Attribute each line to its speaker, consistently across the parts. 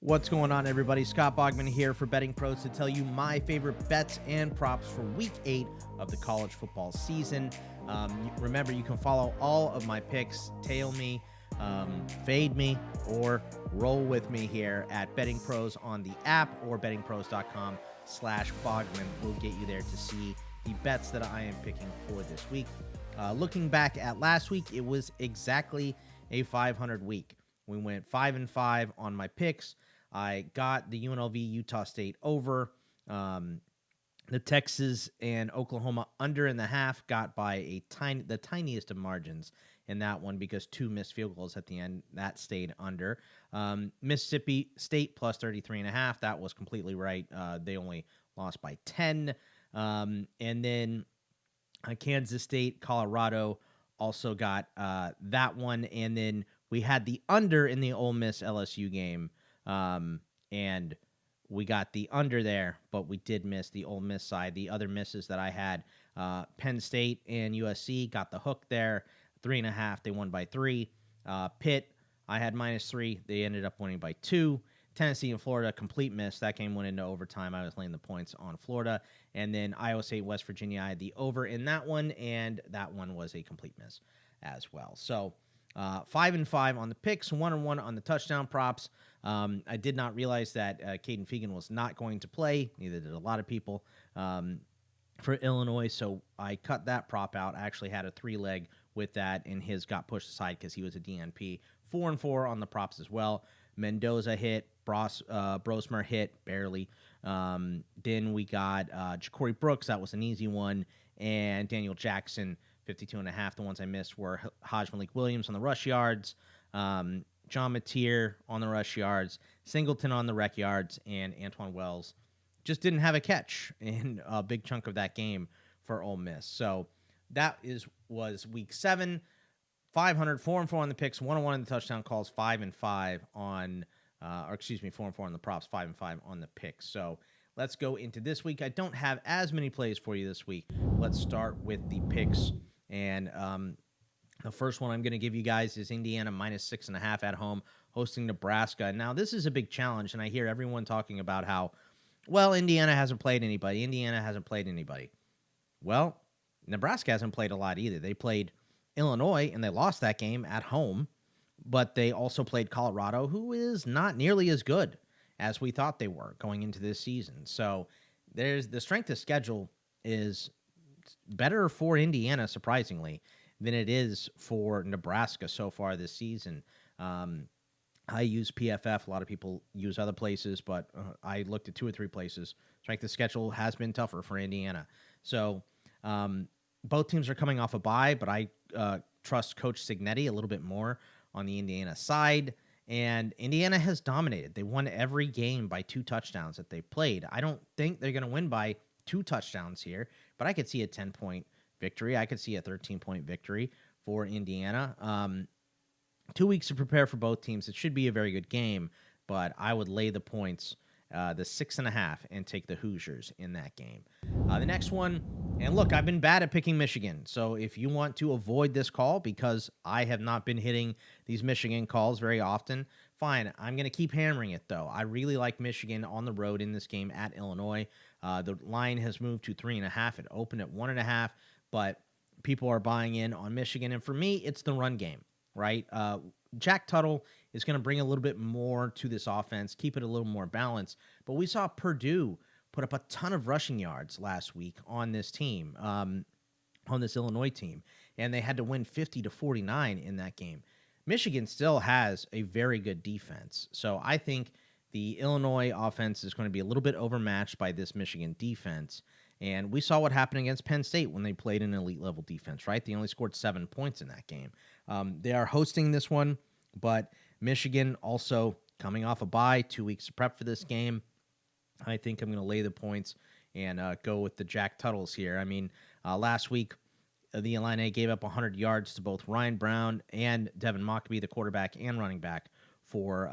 Speaker 1: What's going on, everybody? Scott Bogman here for BettingPros to tell you my favorite bets and props for Week 8 of the college football season. Remember, you can follow all of my picks, tail me, fade me, or roll with me here at BettingPros on the app or bettingpros.com/Bogman. We'll get you there to see the bets that I am picking for this week. Looking back at last week, it was exactly a 500 week. We went 5-5 on my picks. I got the UNLV Utah State over. The Texas and Oklahoma under in the half got by the tiniest of margins in that one because two missed field goals at the end. That stayed under. Mississippi State plus 33.5. That was completely right. They only lost by 10. And then Kansas State, Colorado also got that one. And then we had the under in the Ole Miss LSU game. And we got the under there, but we did miss the Ole Miss side. The other misses that I had, Penn State and USC got the hook there, 3.5. They won by 3. Pitt, I had -3. They ended up winning by 2. Tennessee and Florida, complete miss. That game went into overtime. I was laying the points on Florida. And then Iowa State, West Virginia, I had the over in that one, and that one was a complete miss as well. So 5-5 on the picks, 1-1 on the touchdown props. I did not realize that Caden Fegan was not going to play. Neither did a lot of people for Illinois, so I cut that prop out. I actually had a 3-leg with that, and his got pushed aside because he was a DNP. 4-4 on the props as well. Mendoza hit, Brosmer hit, barely. Then we got Ja'Cory Brooks. That was an easy one. And Daniel Jackson, 52.5. The ones I missed were Hajj Malik Williams on the rush yards, John Mateer on the rush yards, Singleton on the rec yards, and Antoine Wells just didn't have a catch in a big chunk of that game for Ole Miss. So that was Week 7, 500, 4-4 on the picks, 1-1 on the touchdown calls, 5-5 on, 4-4 on the props, 5-5 on the picks. So let's go into this week. I don't have as many plays for you this week. Let's start with the picks. And the first one I'm going to give you guys is Indiana -6.5 at home, hosting Nebraska. Now, this is a big challenge, and I hear everyone talking about how, well, Indiana hasn't played anybody. Well, Nebraska hasn't played a lot either. They played Illinois, and they lost that game at home, but they also played Colorado, who is not nearly as good as we thought they were going into this season. So there's the strength of schedule is better for Indiana, surprisingly, than it is for Nebraska so far this season. I use PFF. A lot of people use other places, but I looked at 2 or 3 places. Strength of schedule has been tougher for Indiana. So both teams are coming off a bye, but I trust Coach Cignetti a little bit more on the Indiana side. And Indiana has dominated. They won every game by 2 touchdowns that they played. I don't think they're going to win by 2 touchdowns here, but I could see a 10-point victory. I could see a 13-point victory for Indiana. 2 weeks to prepare for both teams. It should be a very good game, but I would lay the points, the 6.5, and take the Hoosiers in that game. The next one, and look, I've been bad at picking Michigan, so if you want to avoid this call because I have not been hitting these Michigan calls very often, fine. I'm going to keep hammering it, though. I really like Michigan on the road in this game at Illinois. The line has moved to 3.5. It opened at 1.5, but people are buying in on Michigan. And for me, it's the run game, right? Jack Tuttle is going to bring a little bit more to this offense, keep it a little more balanced. But we saw Purdue put up a ton of rushing yards last week on this team, on this Illinois team, and they had to win 50-49 in that game. Michigan still has a very good defense. So I think the Illinois offense is going to be a little bit overmatched by this Michigan defense. And we saw what happened against Penn State when they played an elite-level defense, right? They only scored 7 points in that game. They are hosting this one, but Michigan also coming off a bye, 2 weeks to prep for this game. I think I'm going to lay the points and go with the Jack Tuttles here. I mean, last week, the Illini gave up 100 yards to both Ryan Brown and Devin Mockbee, the quarterback and running back for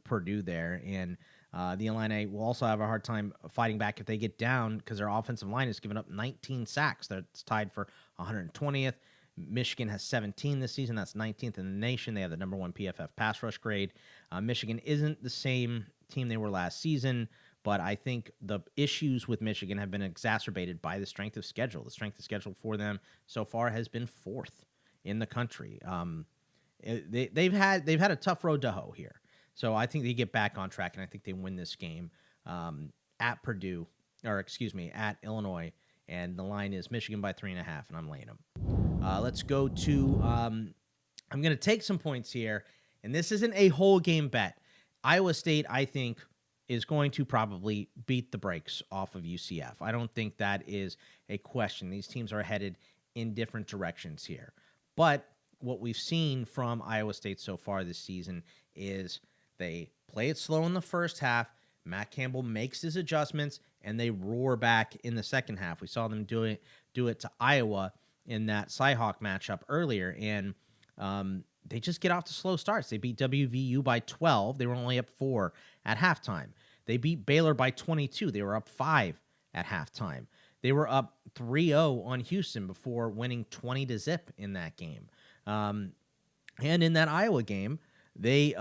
Speaker 1: Purdue there. And the Illini will also have a hard time fighting back if they get down because their offensive line has given up 19 sacks. That's tied for 120th. Michigan has 17 this season. That's 19th in the nation. They have the number 1 PFF pass rush grade. Michigan isn't the same team they were last season, but I think the issues with Michigan have been exacerbated by the strength of schedule. The strength of schedule for them so far has been 4th in the country. They've had a tough road to hoe here. So I think they get back on track, and I think they win this game at Illinois, and the line is Michigan by 3.5, and I'm laying them. Let's go to I'm going to take some points here, and this isn't a whole game bet. Iowa State, I think, is going to probably beat the brakes off of UCF. I don't think that is a question. These teams are headed in different directions here. But what we've seen from Iowa State so far this season is they play it slow in the first half. Matt Campbell makes his adjustments, and they roar back in the second half. We saw them do it to Iowa in that Cyhawk matchup earlier, and they just get off to slow starts. They beat WVU by 12. They were only up 4 at halftime. They beat Baylor by 22. They were up 5 at halftime. They were up 3-0 on Houston before winning 20-0 in that game. And in that Iowa game, they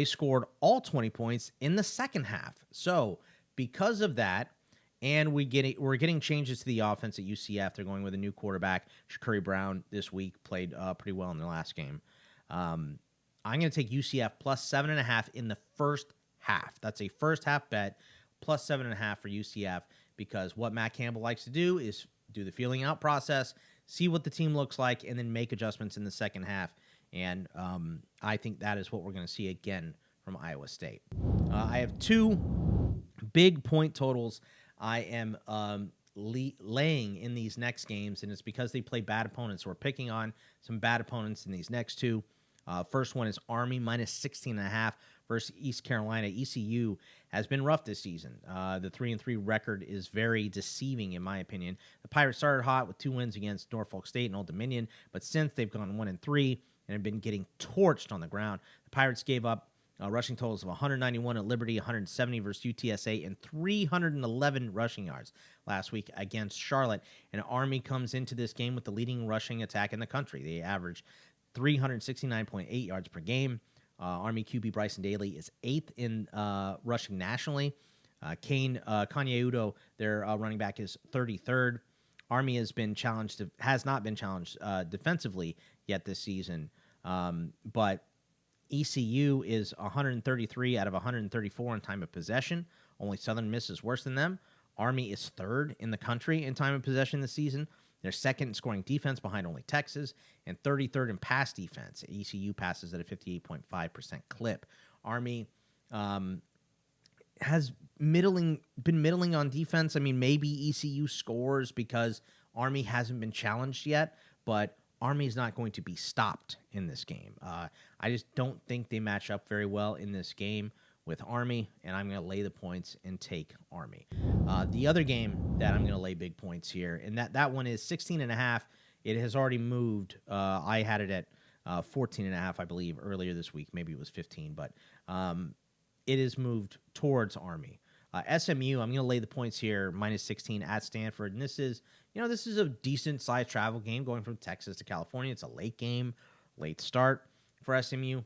Speaker 1: scored all 20 points in the second half. So because of that, and we're getting changes to the offense at UCF. They're going with a new quarterback. Shakuri Brown this week played pretty well in their last game. I'm going to take UCF plus 7.5 in the first half. That's a first half bet, plus 7.5 for UCF, because what Matt Campbell likes to do is do the feeling out process, see what the team looks like, and then make adjustments in the second half. And I think that is what we're going to see again from Iowa State. I have 2 big point totals I am laying in these next games, and it's because they play bad opponents. So we're picking on some bad opponents in these next 2. First one is Army minus 16.5 versus East Carolina. ECU has been rough this season. The 3-3 record is very deceiving, in my opinion. The Pirates started hot with 2 wins against Norfolk State and Old Dominion, but since they've gone 1-3 and have been getting torched on the ground. The Pirates gave up rushing totals of 191 at Liberty, 170 versus UTSA, and 311 rushing yards last week against Charlotte. And Army comes into this game with the leading rushing attack in the country. They average 369.8 yards per game. Army QB Bryson Daly is 8th in rushing nationally. Kane Kanyeudo, their running back, is 33rd. Army has not been challenged defensively yet this season, but ECU is 133 out of 134 in time of possession. Only Southern Miss is worse than them. Army is 3rd in the country in time of possession this season. They're 2nd in scoring defense behind only Texas, and 33rd in pass defense. ECU passes at a 58.5% clip. Army has been middling on defense. I mean, maybe ECU scores because Army hasn't been challenged yet, but Army's not going to be stopped in this game. I just don't think they match up very well in this game with Army, and I'm going to lay the points and take Army. The other game that I'm going to lay big points here, and that one is 16.5. It has already moved. I had it at 14.5, I believe, earlier this week. Maybe it was 15, but it has moved towards Army. SMU, I'm going to lay the points here, minus 16 at Stanford. And this is a decent-sized travel game going from Texas to California. It's a late game, late start for SMU.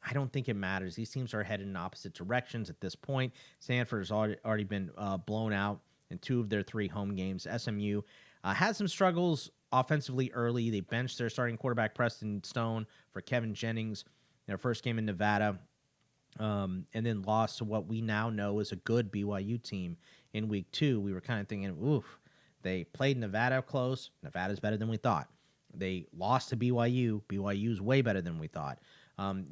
Speaker 1: I don't think it matters. These teams are headed in opposite directions at this point. Stanford has already been blown out in 2 of their 3 home games. SMU had some struggles offensively early. They benched their starting quarterback, Preston Stone, for Kevin Jennings, their first game in Nevada. And then lost to what we now know is a good BYU team in week 2. We were kind of thinking, oof, they played Nevada close. Nevada's better than we thought. They lost to BYU. BYU's way better than we thought.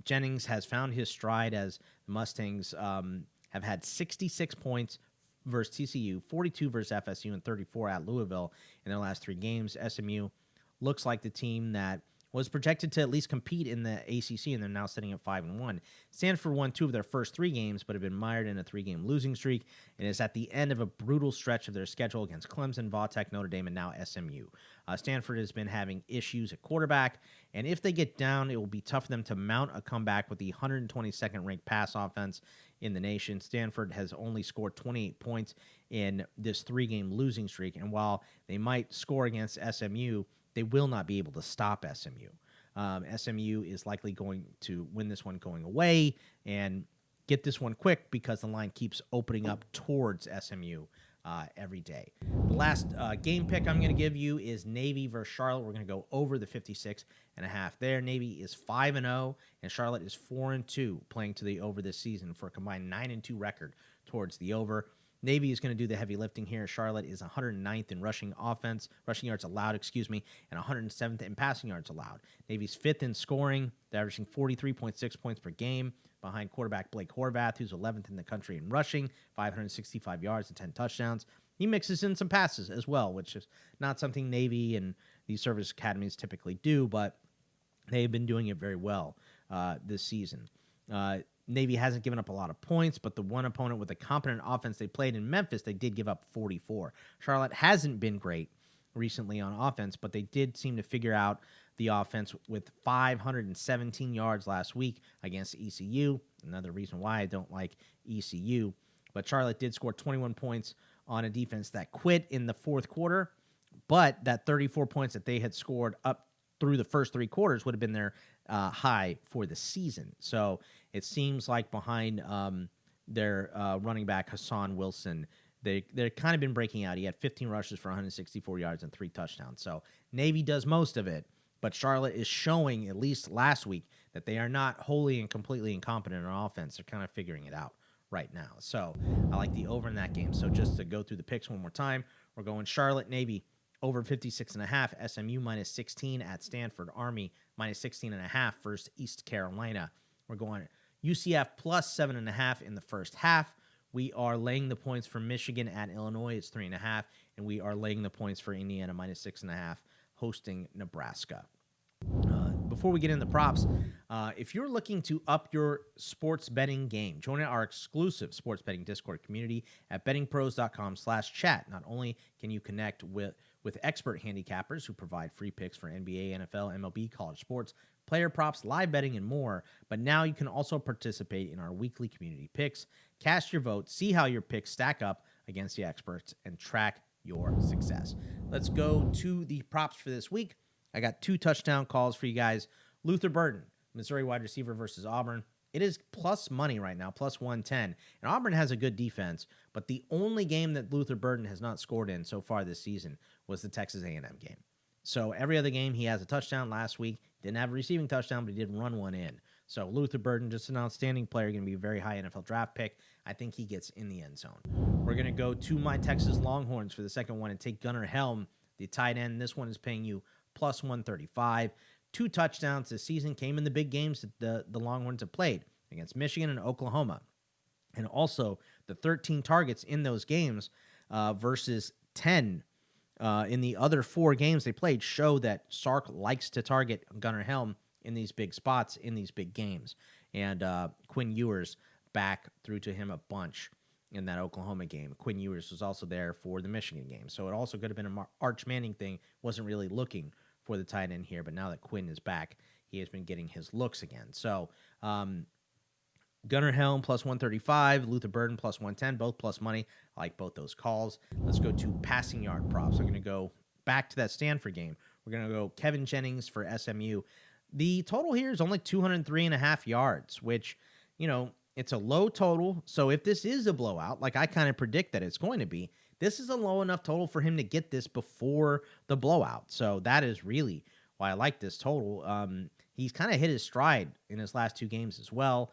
Speaker 1: Jennings has found his stride as the Mustangs have had 66 points versus TCU, 42 versus FSU, and 34 at Louisville in their last 3 games. SMU looks like the team that was projected to at least compete in the ACC, and they're now sitting at 5-1. Stanford won 2 of their first 3 games, but have been mired in a 3-game losing streak, and is at the end of a brutal stretch of their schedule against Clemson, Vautech, Notre Dame, and now SMU. Stanford has been having issues at quarterback, and if they get down, it will be tough for them to mount a comeback with the 122nd ranked pass offense in the nation. Stanford has only scored 28 points in this 3-game losing streak, and while they might score against SMU, they will not be able to stop SMU. SMU is likely going to win this one going away and get this one quick because the line keeps opening up towards SMU every day. The last game pick I'm going to give you is Navy versus Charlotte. We're going to go over the 56.5 there. Navy is 5-0, and Charlotte is 4-2, playing to the over this season for a combined 9-2 record towards the over. Navy is going to do the heavy lifting here. Charlotte is 109th in rushing yards allowed, and 107th in passing yards allowed. Navy's 5th in scoring. They're averaging 43.6 points per game behind quarterback Blake Horvath, who's 11th in the country in rushing, 565 yards and 10 touchdowns. He mixes in some passes as well, which is not something Navy and these service academies typically do, but they've been doing it very well this season. Navy hasn't given up a lot of points, but the one opponent with a competent offense they played in Memphis, they did give up 44. Charlotte hasn't been great recently on offense, but they did seem to figure out the offense with 517 yards last week against ECU. Another reason why I don't like ECU. But Charlotte did score 21 points on a defense that quit in the fourth quarter, but that 34 points that they had scored up through the first three quarters would have been their high for the season. So it seems like behind their running back Hassan Wilson, they've kind of been breaking out. He had 15 rushes for 164 yards and 3 touchdowns. So Navy does most of it, but Charlotte is showing, at least last week, that they are not wholly and completely incompetent on offense. They're kind of figuring it out right now. So I like the over in that game. So just to go through the picks one more time, we're going Charlotte, Navy, over 56.5, SMU minus 16 at Stanford, Army minus 16.5 versus East Carolina. We're going UCF plus 7.5 in the first half. We are laying the points for Michigan at Illinois. It's 3.5, and we are laying the points for Indiana minus 6.5, hosting Nebraska. Before we get into props, if you're looking to up your sports betting game, join our exclusive sports betting Discord community at bettingpros.com/chat. Not only can you connect with expert handicappers who provide free picks for NBA, NFL, MLB, college sports, player props, live betting, and more, but now you can also participate in our weekly community picks. Cast your vote, see how your picks stack up against the experts, and track your success. Let's go to the props for this week. I got 2 touchdown calls for you guys. Luther Burden, Missouri wide receiver versus Auburn. It is plus money right now, plus 110. And Auburn has a good defense, but the only game that Luther Burden has not scored in so far this season was the Texas A&M game. So every other game, he has a touchdown. Last week, didn't have a receiving touchdown, but he did run one in. So Luther Burden, just an outstanding player, going to be a very high NFL draft pick. I think he gets in the end zone. We're going to go to my Texas Longhorns for the second one and take Gunnar Helm, the tight end. This one is paying you plus 135. 2 touchdowns this season came in the big games that the Longhorns have played against Michigan and Oklahoma. And also the 13 targets in those games versus 10 in the other 4 games they played show that Sark likes to target Gunnar Helm in these big spots, in these big games. And Quinn Ewers back threw to him a bunch in that Oklahoma game. Quinn Ewers was also there for the Michigan game. So it also could have been an Arch Manning thing. Wasn't really looking for the tight end here, but now that Quinn is back, he has been getting his looks again. So Gunnar Helm plus 135, Luther Burden plus 110, both plus money. I like both those calls. Let's go to passing yard props. I'm going to go back to that Stanford game. We're going to go Kevin Jennings for SMU. The total here is only 203.5 yards, which, it's a low total. So if this is a blowout, like I kind of predict that it's going to be, this is a low enough total for him to get this before the blowout. So that is really why I like this total. He's kind of hit his stride in his last 2 games as well.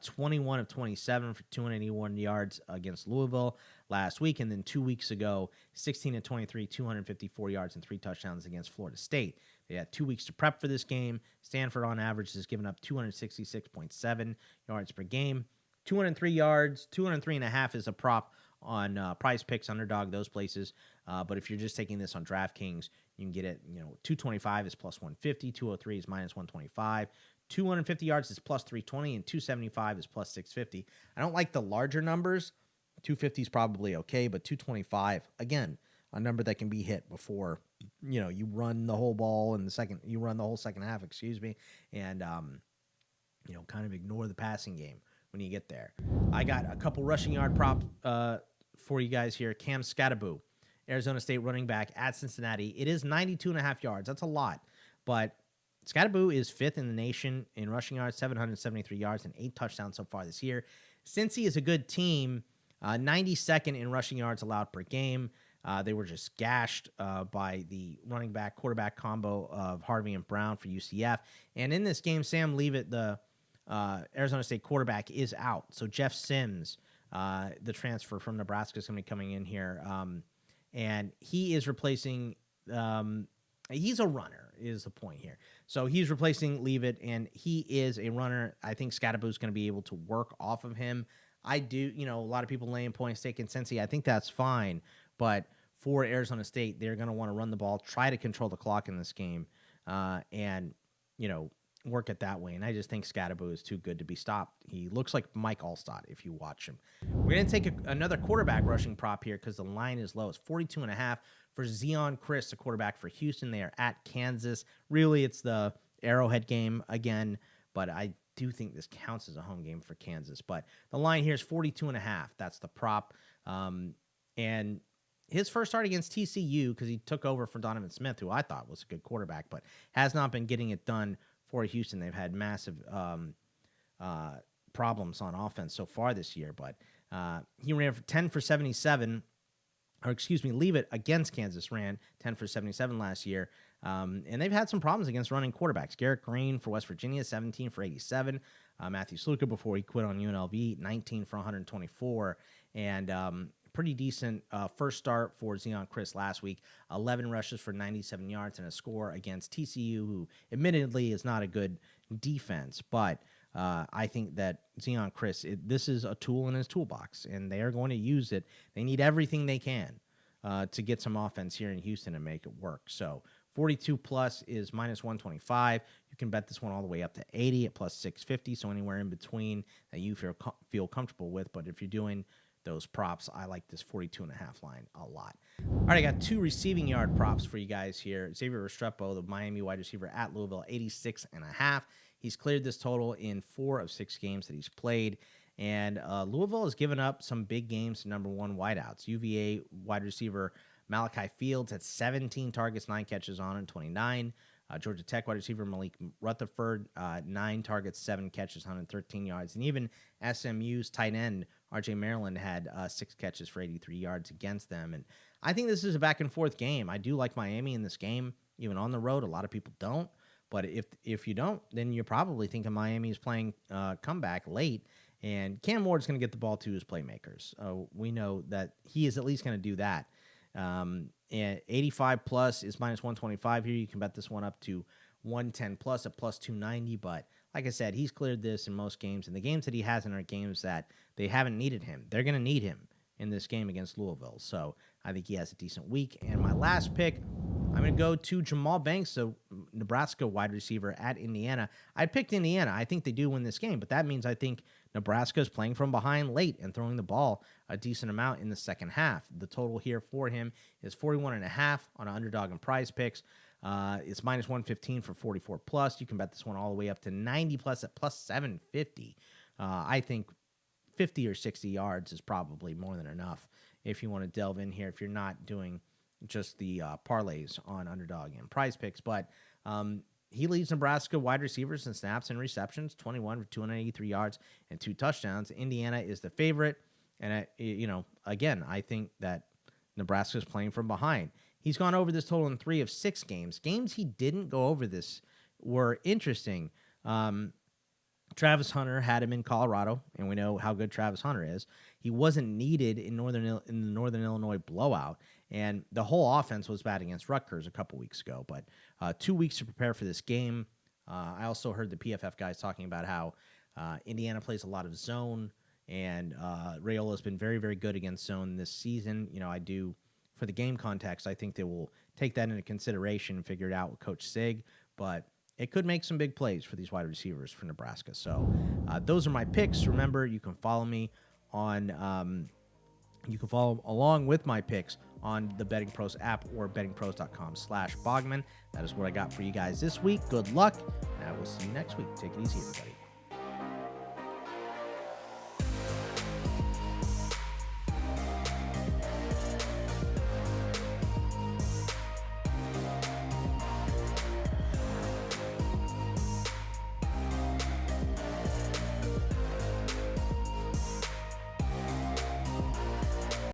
Speaker 1: 21 of 27 for 281 yards against Louisville last week. And then 2 weeks ago, 16 of 23, 254 yards and 3 touchdowns against Florida State. They had 2 weeks to prep for this game. Stanford, on average, has given up 266.7 yards per game. 203 yards, 203.5 is a prop on Prize Picks, Underdog, those places. But if you're just taking this on DraftKings, you can get it, 225 is plus 150, 203 is minus 125. 250 yards is plus 320, and 275 is plus 650. I don't like the larger numbers. 250 is probably okay, but 225, again, a number that can be hit before, you run the whole ball in you run the whole second half, and, kind of ignore the passing game when you get there. I got a couple rushing yard prop for you guys here. Skattebo Arizona State running back at Cincinnati. It is 92.5 yards. That's a lot. But Skattebo is 5th in the nation in rushing yards, 773 yards, and 8 touchdowns so far this year. Cincy is a good team, 92nd in rushing yards allowed per game. They were just gashed by the running back quarterback combo of Harvey and Brown for UCF. And in this game, Sam Leavitt, the Arizona State quarterback, is out. So Jeff Sims, the transfer from Nebraska, is going to be coming in here. And he is replacing, he's a runner, is the point here. So he's replacing Leavitt, and he is a runner. I think Skattebo is going to be able to work off of him. I do, a lot of people laying points, taking Cincy. I think that's fine. But for Arizona State, they're going to want to run the ball, try to control the clock in this game, and, work it that way. And I just think Skattebo is too good to be stopped. He looks like Mike Allstott if you watch him. We're going to take another quarterback rushing prop here because the line is low. It's 42.5 for Zeon Chriss, the quarterback for Houston. They are at Kansas. Really, it's the Arrowhead game again, but I do think this counts as a home game for Kansas. But the line here is 42.5. That's the prop. And his first start against TCU, because he took over for Donovan Smith, who I thought was a good quarterback, but has not been getting it done for Houston. They've had massive problems on offense so far this year, but he ran for 10 for 77, Leavitt against Kansas ran 10 for 77 last year, and they've had some problems against running quarterbacks. Garrett Green for West Virginia, 17 for 87. Matthew Sluka, before he quit on UNLV, 19 for 124, and pretty decent first start for Zeon Chriss last week. 11 rushes for 97 yards and a score against TCU, who admittedly is not a good defense. But I think that Zeon Chriss, this is a tool in his toolbox, and they are going to use it. They need everything they can to get some offense here in Houston and make it work. So 42 plus is minus 125. You can bet this one all the way up to 80 at plus 650. So anywhere in between that you feel comfortable with. But if you're doing those props, I like this 42.5 line a lot. All right, I got 2 receiving yard props for you guys here. Xavier Restrepo, the Miami wide receiver at Louisville, 86.5. He's cleared this total in 4 of 6 games that he's played. And Louisville has given up some big games to number 1 wideouts. UVA wide receiver Malachi Fields had 17 targets, 9 catches, 129. Georgia Tech wide receiver Malik Rutherford, 9 targets, 7 catches, 113 yards. And even SMU's tight end, RJ Maryland, had 6 catches for 83 yards against them. And I think this is a back-and-forth game. I do like Miami in this game, even on the road. A lot of people don't. But if you don't, then you're probably thinking Miami is playing comeback late. And Cam Ward's going to get the ball to his playmakers. We know that he is at least going to do that. And 85 plus is minus 125 here. You can bet this one up to 110 plus at plus 290. But like I said, he's cleared this in most games. And the games that he hasn't are games that they haven't needed him. They're going to need him in this game against Louisville. So I think he has a decent week. And my last pick, I'm going to go to Jahmal Banks, the Nebraska wide receiver at Indiana. I picked Indiana. I think they do win this game, but that means I think Nebraska is playing from behind late and throwing the ball a decent amount in the second half. The total here for him is 41.5 on an Underdog and Prize Picks. It's minus 115 for 44 plus. You can bet this one all the way up to 90 plus at plus 750. I think 50 or 60 yards is probably more than enough if you want to delve in here, if you're not doing just the parlays on Underdog and Prize Picks. But he leads Nebraska wide receivers in snaps and receptions, 21 for 283 yards and 2 touchdowns. Indiana is the favorite. And, again, I think that Nebraska is playing from behind. He's gone over this total in 3 of 6 games. Games he didn't go over this were interesting. Travis Hunter had him in Colorado, and we know how good Travis Hunter is. He wasn't needed in the Northern Illinois blowout, and the whole offense was bad against Rutgers a couple weeks ago. But 2 weeks to prepare for this game. I also heard the PFF guys talking about how Indiana plays a lot of zone, and Rayola's been very, very good against zone this season. I do, for the game context, I think they will take that into consideration and figure it out with Coach Sig, but it could make some big plays for these wide receivers for Nebraska. So those are my picks. Remember, you can follow me on you can follow along with my picks on the BettingPros app or bettingpros.com/Bogman. That is what I got for you guys this week. Good luck, and I will see you next week. Take it easy, everybody.